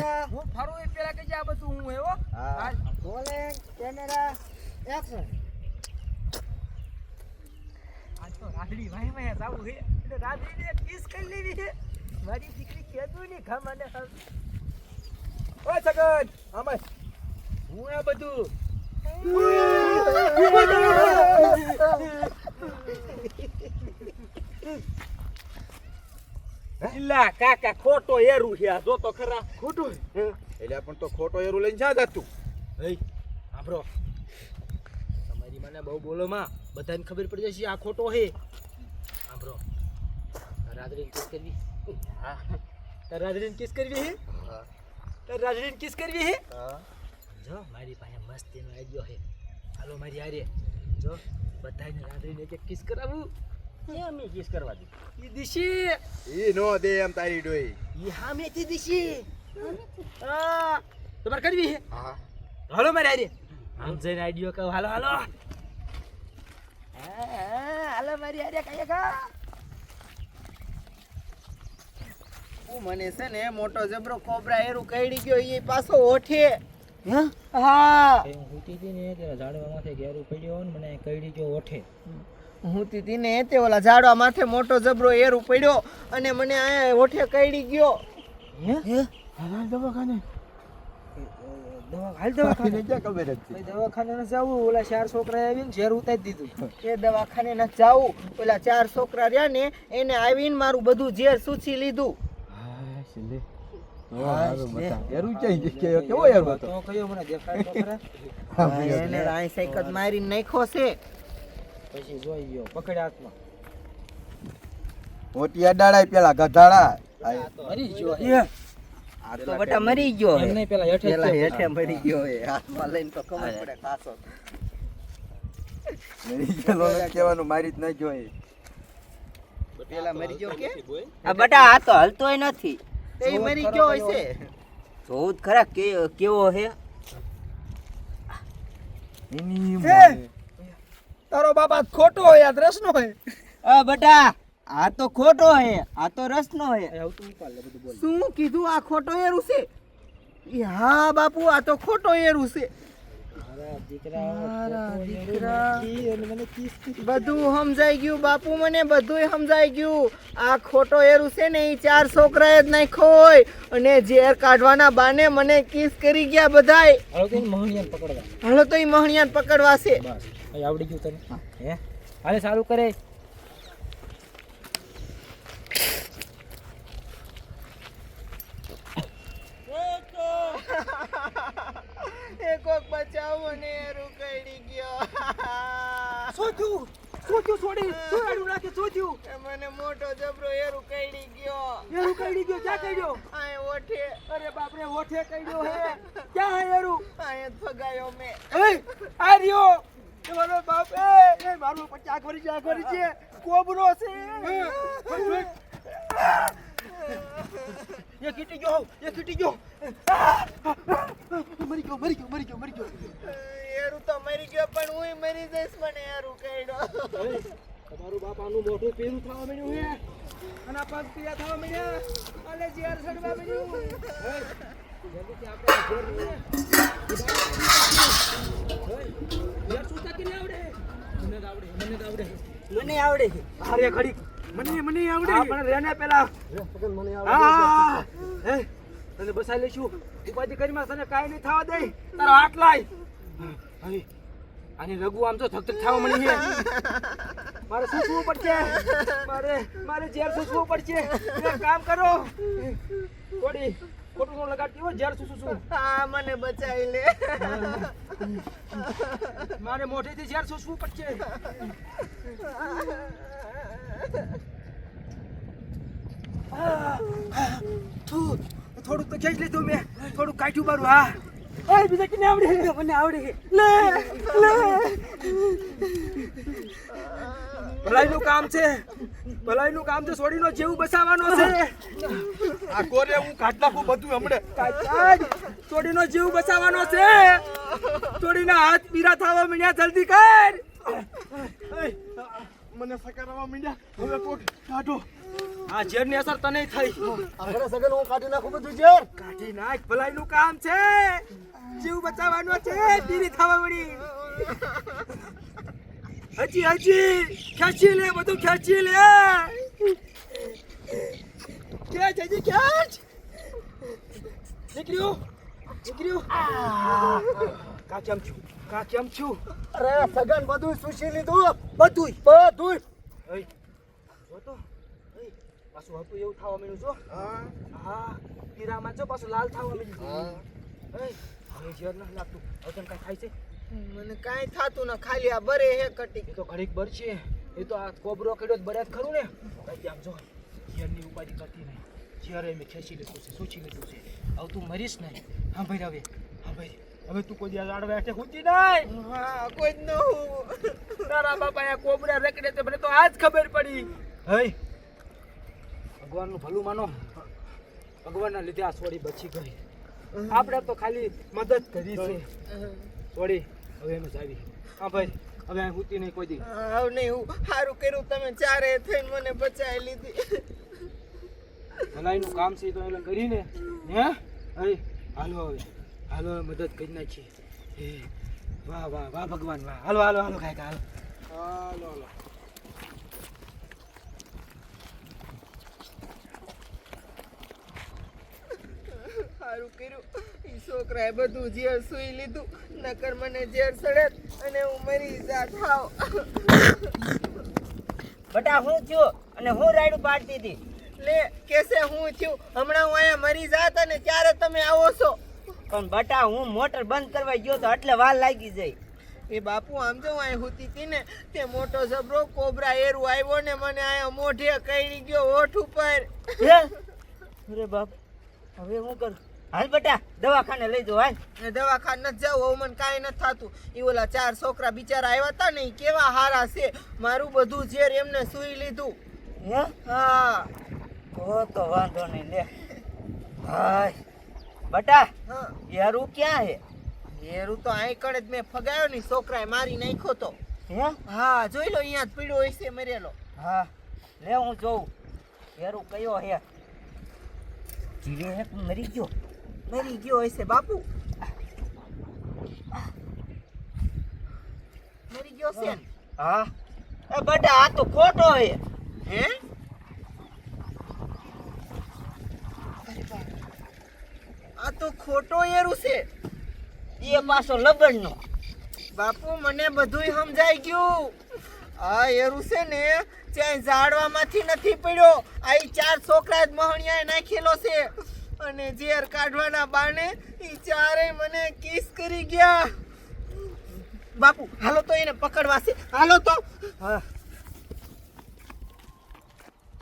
Camera હું ફરું એ પેલા કહેજે આ બધું હું હો. હા રોલિંગ કેમેરા એક્શન આજ તો રાધડી વાય વાય જાવું હે એટલે રાધડીને કિસ કરી લેવી હે મારી દીકરી કેદું ને ખમાને ઓય સગન આમાં હું આ બધું ઇલા કાકા ખોટો એરું છે આ જો તો ખરા ખોટું એટલે પણ તો ખોટો એરું લઈને જા જાતું એય આપરો તમારી મને બહુ બોલો માં બધાને ખબર પડી જશે આ ખોટો હે આપરો રાધડીને કિસ કરવી હા રાધડીને કિસ કરવી હે હા રાધડીને કિસ કરવી હે હા જો મારી પાસે મસ્ત એનો આઈડિયો હે હાલો મારી હારે જો બધાને રાધડીને એક કિસ કરાવું કેમ ઈ કિસ કરવા દે ઈ દિશી ઈ નો દે એમ તારી ડોઈ ઈ હામેથી દિશી હા તમારે કરવી હે હા હાલો મારી હારે આમ જઈને આઈડિયો કહો હાલો હાલો હાલો મારી હારે કઈ કા મને છે ને મોટો જબરો કોબરા એરું કઈડી ગયો એ પાછો ઓઠે હા હું હુતી હતી ને તે ઝાડવામાંથી ઘેરું પડ્યો ને મને કઈડી ગયો ઓઠે હું તીતી ને તે ઓલા ઝાડવા માથે મોટો જબરો એરું પડ્યો અને મને આ ઓઠે કઈડી ગયો હાલ દવાખાને ક્યાં ખબર હતી દવાખાને ન જાવું ઓલા 4 છોકરા આવીને ઝેર ઉતારી દીધું એ દવાખાને ન જાવું ઓલા 4 છોકરા રહ્યા ને એને આવીને મારું બધું ઝેર સૂચી લીધું એરું ક્યાં કેવો એરું હતો તો કયો મને દેખાય તો ખરા એને રાઈ સાઈકલ મારીને નાખ્યો છે પછી જોઈ ગયો પકડ્યા હાથમાં મોટી અડાળાય પેલા ગધાડા મરી ગયો આ તો બટા મરી ગયો એમ નહીં પેલા હેઠે પેલા હેઠે મરી ગયો એ હાથમાં લઈને તો ખબર પડે ખાસો મરી ગયેલો ને કહેવાનું મારી જ ન જોઈ પેલા મરી ગયો કે આ બટા આ તો હલતોય નથી તે મરી ગયો હશે જોઉં ખરા કેવો હે એની તારો બાપા ખોટો હોય આ રસનો હોય આ બટા આ તો ખોટો હે આ તો રસનો હે આવું તું ઉપાડ લે બધું બોલ શું કીધું આ ખોટો એરું છે ઈ હા બાપુ આ તો ખોટો એરું છે મારા દીકરા મારા દીકરા. મને કિસ બધું સમજાઈ ગયું બાપુ મને બધુંય સમજાઈ ગયું આ ખોટો એરું છે ને ઈ 4 છોકરાએ જ નાખ્યો હોય અને ઝેર કાઢવાના બાને મને કિસ કરી ગયા બધાય હાલો તો મહણિયાને પકડવા હાલો તો ઈ મહણિયાને પકડવા છે બસ અહીં આવડી ગયું તને હે હાલે સારું કરે કોક બચાવો ને એરું કઈડી ગયો સોચ્યું છોડી છોડાડું નાખે સોચ્યું મને મોટો જબરો એરું કઈડી ગયો એરું કઈડી ગયો ક્યાં કઈડ્યો આય ઓઠે અરે બાપ રે ઓઠે કઈડ્યો હે ક્યાં હે એરું આય ફગાયો મે એ આ રહ્યો એ મારો બાપ એ મારું પછી આંખ ભરી છે કોબરો છે એ કીટી ગયો મરી ગયો એરું તો મરી ગયો પણ હુંય મરી જઈશ મને એરું કઈડો તમારું બાપ આનું મોઢું પેરું થવા મળ્યું હે અને આ પગ પીડા થવા મળ્યા અને ઝેર સડવા મળ્યું જલ્દીથી આપણે ઝેર લઈએ ઝેર શું તાકી આવડે મને આવડે અરે ઘડી મને આવડે પણ રેને પેલા મને આવડે હા હે તને બસાઈ લેશું ઉપાધિ કરી માં તને કાઈ નહીં થવા દે તારો હાથ લાય હવે આની રઘુ આમ તો ધક થવા મળી છે મારે સૂચવું પડશે મારે ઝેર સૂચવું પડશે એક કામ કરો થોડી ખોટું નો લગાડતી હોય ઝેર સૂચું હા મને બચાવી લે મારે મોઢેથી ઝેર સૂચવું પડશે થોડુંક તો ખેંચ લીધું મેં થોડુંક કાઢ્યું મારું હા ઓય બીજા કેને આવડે મને આવડે લે ભલાઈનું કામ છે છોડીનો જેવું બસાવવાનો છે આ કોરે હું કાઢ નાખું બધું હમણે છોડીનો જીવ બસાવવાનો છે છોડીના હાથ પીરા થવા માંડ્યા જલ્દી કર મને સકારવા માંડ્યા હવે કોક કાઢો આ ઝેરની અસર તને થઈ. આપણે સગન હું કાઢી નાખું બધું ઝેર. કાઢી નાખ, ભલાઈનું કામ છે. જીવ બચાવવાનો છે, પીરી થવા વળી. હજી ખેંચી લે, બધું ખેંચી લે. ખેંચ, હજી ખેંચ. નીકળ્યું. કા કેમ છું? અરે સગન બધું સુશી લીધું. બધુંય. બધું. જો તો પાછું હતું એવું થવા માંડ્યું છો. હા પીરામાં છો પાછું લાલ થવા માંડ્યું. હવે ઝેર નથી લાગતું. હવે તને કાંઈ થાય છે? મને કાંઈ થાતું ના, ખાલી આ બરે હે કટી. એ તો ઘડીક બરશે. એ તો આ કોબરો કર્યો તો બળ્યા જ ખરું ને. કાંઈ આમ જો ઝેરની ઉપાધિ કરતી નહીં. ઝેર મેં ખેંચી લીધું છે, સૂચી લીધું છે. હવે તું મરીશ નહીં. હા ભાઈ હવે તું કોઈ દિવસ આડવે હાથે ખૂંચી નહીં. હા, કોઈ જ ન હું. તારા બાપા આ કોબરા રેકડે તે મને તો આજ ખબર પડી. હે ભગવાનનું ભલું માનો. ભગવાનના લીધે આ સોડી બચી ગઈ. આપણે તો ખાલી મદદ કરી છે. સોડી હવે એમ જ આવી. હા ભાઈ હવે અહીં હુતી નહીં કોઈ દી. હા, નહીં હું સારું કર્યું તમે ચારે થઈને મને બચાવી લીધી. ભલાઈનું કામ છે તો એને કરીને હે હે હાલો હવે મદદ કરી નાખીએ. હે વાહ ભગવાન વાહ. હાલો કાંઈક હાલો. સારું કર્યું ઈ છોકરાએ બધું ઝેર સુઈ લીધું, નકર મને ઝેર સડે અને હું મરી જાત. હાવ બટા હું થયો અને હું રાયડું પાડતી હતી. લે કેસે હું થયું? હમણાં હું અહીંયા મરી જાત અને ત્યારે તમે આવો છો. પણ બટા હું મોટર બંધ કરવા ગયો તો એટલે વાર લાગી જાય. એ બાપુ આમ જો અહીં હુતી હતી ને તે મોટો જબરો કોબરા એરું આવ્યો ને મને અહીંયા મોઢે કઈ ગયો હોઠ ઉપર. અરે બાપ હવે હું કરું? હાલ બટા દવાખાને લઈ જાઓ હાલ. દવાખાને નથી જવું, હવે મને કાંઈ નથી થતું. એ ઓલા 4 છોકરા બિચારા આવ્યા હતા ને ઈ કેવા હારા છે. મારું બધું ઝેર એમને સુઈ લીધું. હે હા તો વાંધો નહીં લે. હાય બટા હા, યારું ક્યાં હે? એરું તો અહીં કડે જ મેં ફગાયો ને છોકરાએ મારી નાખ્યો તો. હે હા જોઈ લો, અહીંયા જ પીડ્યો હશે મરેલો. હા લે હું જોઉં યારું કયો હે. જીવે હે પણ મરી ગયો. મરી ગયો હશે બાપુ, મરી ગયો છે ને? હા એ બટા આ તો ખોટો હે. હે આ તો ખોટો એરું છે. એ પાછો લબડનો. બાપુ મને બધુંય સમજાઈ ગયું. આ એરું છે ને ક્યાંય ઝાડવામાંથી નથી પડ્યો. આ 4 છોકરા જ મહણિયાએ નાખેલો છે અને ઝેર કાઢવાના બાને ઈ ચારેય મને કિસ કરી ગયા. બાપુ હાલો તો એને પકડવા છે, હાલો તો. હા